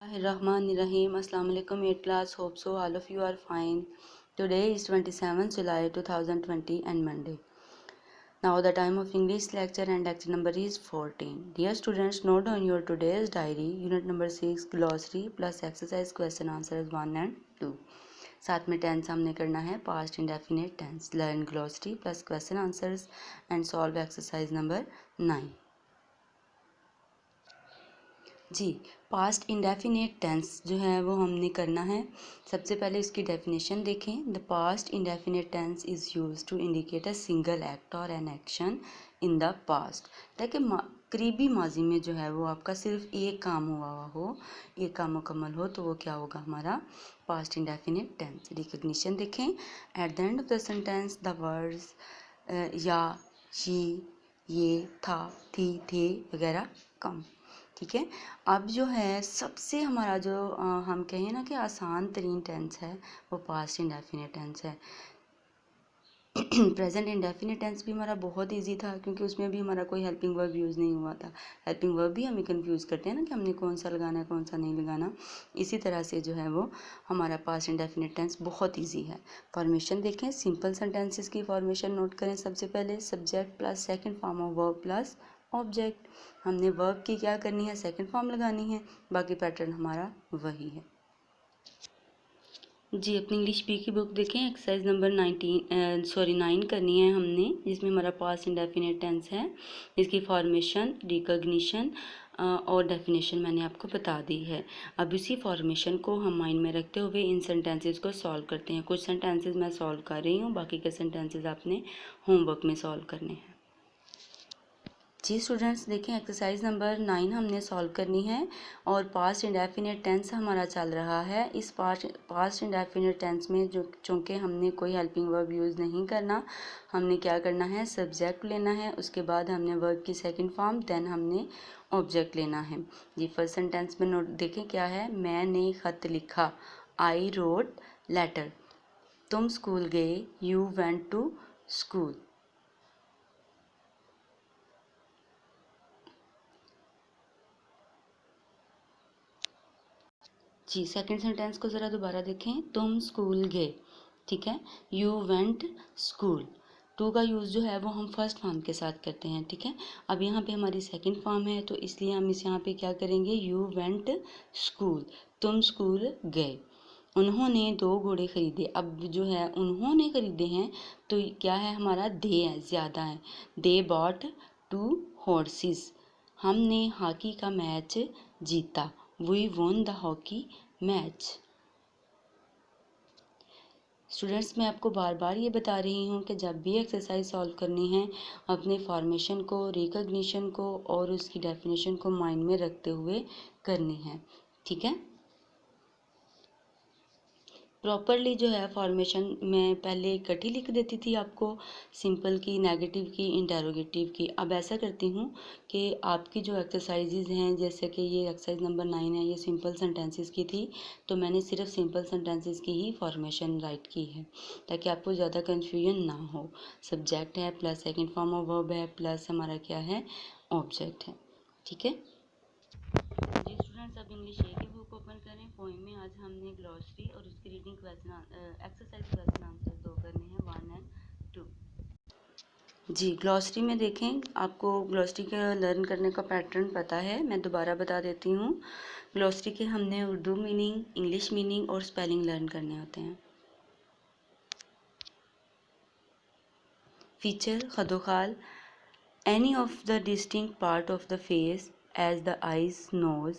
Rahim. Assalamu alaikum 8th class. Hope so all of you are fine. Today is 27th July 2020 and Monday. Now the time of English lecture and lecture number is 14. Dear students, note on your today's diary unit number 6 glossary plus exercise question answers 1 and 2. साथ में tense हमने करना है past indefinite tense. Learn glossary plus question answers and solve exercise number 9. Ji, past indefinite tense जो है वो हमने करना है. सबसे पहले इसकी डेफिनेशन देखें. The past indefinite tense is use to indicate a single act और an action in the past. देखिए करीबी माजी में जो है वो आपका सिर्फ एक काम हुआ हो, एक काम मुकम्मल हो, तो वो क्या होगा हमारा पास्ट इंडेफिनेट टेंस. रिकग्निशन देखें. At the end of the sentence the words या, ये, था, थी, थे वगैरह कम. ठीक है. अब जो है सबसे हमारा जो हम कहें ना कि आसान तरीन टेंस है वो पास्ट इंडेफिनिट टेंस है. प्रेजेंट इंडेफिनिट टेंस भी हमारा बहुत इजी था क्योंकि उसमें भी हमारा कोई हेल्पिंग वर्ब यूज़ नहीं हुआ था. हेल्पिंग वर्ब भी हमें कंफ्यूज करते हैं ना कि हमने कौन सा लगाना है कौन सा नहीं लगाना. इसी तरह से जो है वो हमारा पास्ट इंडेफिनिट टेंस बहुत इजी है. फॉर्मेशन देखें. सिंपल सेंटेंसेस की फॉर्मेशन नोट करें. सबसे पहले subject plus second form of verb plus object. हमने वर्ब की क्या करनी है, सेकंड फॉर्म लगानी है. बाकी पैटर्न हमारा वही है. जी, अपनी इंग्लिश पी की बुक देखें. एक्सरसाइज नंबर 9 करनी है हमने, जिसमें हमारा पास्ट इंडेफिनिट टेंस है. इसकी फॉर्मेशन, रिकग्निशन और डेफिनेशन मैंने आपको बता दी है. अब इसी फॉर्मेशन को हम माइंड में रखते हुए इन सेंटेंसेस को सॉल्व करते हैं. कुछ सेंटेंसेस मैं सॉल्व कर रही हूँ, बाकी के सेंटेंसेस आपने होमवर्क में सॉल्व करने हैं. जी स्टूडेंट्स देखें, एक्सरसाइज नंबर 9 हमने सॉल्व करनी है और पास्ट इंडेफिनिट टेंस हमारा चल रहा है. इस पास्ट इंडेफिनिट टेंस में जो चूँकि हमने कोई हेल्पिंग वर्ब यूज़ नहीं करना, हमने क्या करना है, सब्जेक्ट लेना है, उसके बाद हमने वर्ब की सेकंड फॉर्म, देन हमने ऑब्जेक्ट लेना है. जी, फर्स्ट सेंटेंस में नोट देखें क्या है. मैंने ख़त लिखा, आई रोट लेटर. तुम स्कूल गए, यू वेंट टू स्कूल. जी, सेकंड सेंटेंस को ज़रा दोबारा देखें. तुम स्कूल गए, ठीक है. You went school. टू का यूज़ जो है वो हम फर्स्ट फॉर्म के साथ करते हैं, ठीक है. अब यहाँ पे हमारी सेकंड फॉर्म है तो इसलिए हम इस यहाँ पे क्या करेंगे, यू वेंट स्कूल. तुम स्कूल गए. उन्होंने 2 घोड़े खरीदे. अब जो है उन्होंने खरीदे हैं तो क्या है हमारा, दे है, ज़्यादा है. They bought 2 horses. हमने हॉकी का मैच जीता. We won the hockey match. Students, मैं आपको बार बार ये बता रही हूँ कि जब भी एक्सरसाइज सॉल्व करनी है, अपने फॉर्मेशन को, रिकग्निशन को और उसकी डेफिनेशन को माइंड में रखते हुए करनी है, ठीक है. प्रॉपरली जो है फॉर्मेशन मैं पहले इकट्ठी लिख देती थी आपको, सिंपल की, नेगेटिव की, इंटेरोगेटिव की. अब ऐसा करती हूँ कि आपकी जो एक्सरसाइजेज हैं, जैसे कि ये एक्सरसाइज नंबर 9 है, ये सिंपल सेंटेंसेस की थी, तो मैंने सिर्फ सिंपल सेंटेंसेस की ही फॉर्मेशन राइट की है ताकि आपको ज़्यादा कन्फ्यूजन ना हो. सब्जेक्ट है plus second form of verb है प्लस हमारा क्या है, ऑब्जेक्ट है, ठीक है. जी स्टूडेंट्स, अब इंग्लिश ए की बुक ओपन करें. पोएम में आज हमने ग्लॉसरी और उसकी reading question exercise question answer 2 करने हैं, 1 and 2. जी, ग्लॉसरी में देखें, आपको ग्लॉसरी का लर्न करने का पैटर्न पता है, मैं दोबारा बता देती हूँ. ग्लॉसरी के हमने उर्दू मीनिंग, इंग्लिश मीनिंग और स्पेलिंग लर्न करने होते हैं. फीचर, खदोखाल, any of the distinct part of the face as the eyes, nose,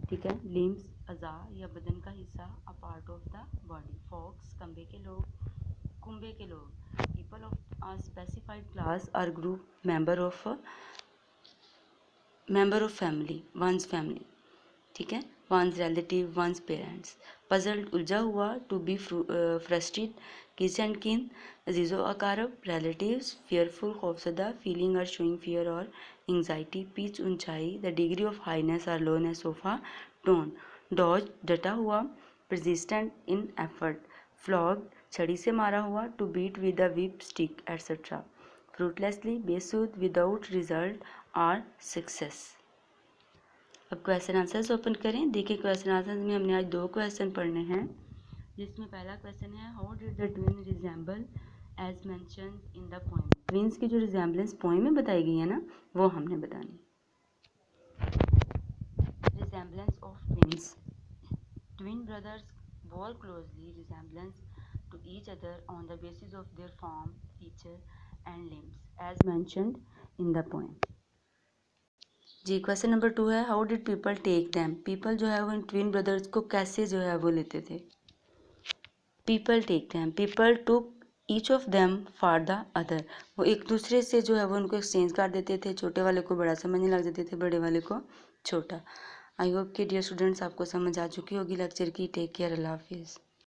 ठीक है. लिम्स, अज़ा या बदन का हिस्सा, a part of the body. Folks, कुंभे के लोग. People of a specified class और group, member of family, one's family, ठीक है. One's relative, one's parents. Puzzled, उलझा हुआ. टू बी फ्रस्ट्रेटेड, किस एंड किन, अजीज़ो अकारब, रिलेटिव्स. फियरफुल, खौफजदा, फीलिंग और शोइंग फियर और एंग्जाइटी. पिच, ऊंचाई. द डिग्री ऑफ हाईनेस और lowness of a tone. Dogged, डटा हुआ. Persistent in effort. फ्लॉग्ड, छड़ी से मारा हुआ. To beat with a whip stick etcetera. Fruitlessly, बेसुध, विदाउट रिजल्ट और सक्सेस. अब क्वेश्चन आंसर्स ओपन करें। देखिए क्वेश्चन आंसर्स में हमने आज 2 क्वेश्चन पढ़ने हैं, जिसमें पहला क्वेश्चन है how did the twin resemble as mentioned in the poem. Twins की जो रिजेंबलेंस पोएम में बताई गई है ना, वो हमने बतानी। Resemblance of twins. Twin brothers bore closely resemblance to each other on the basis of their form, feature and limbs, as mentioned in the poem. जी क्वेश्चन नंबर 2 है how did people take them. People जो है वो इन twin brothers को कैसे जो है वो लेते थे। People take them, people took each of them for the other. वो एक दूसरे से जो है वो उनको एक्सचेंज कर देते थे, छोटे वाले को बड़ा समझने लग जाते थे, बड़े वाले को छोटा। आई होप कि डियर स्टूडेंट्स आपको समझ आ चुकी होगी लेक्चर की। टेक केयर, अल्लाह हाफिज़।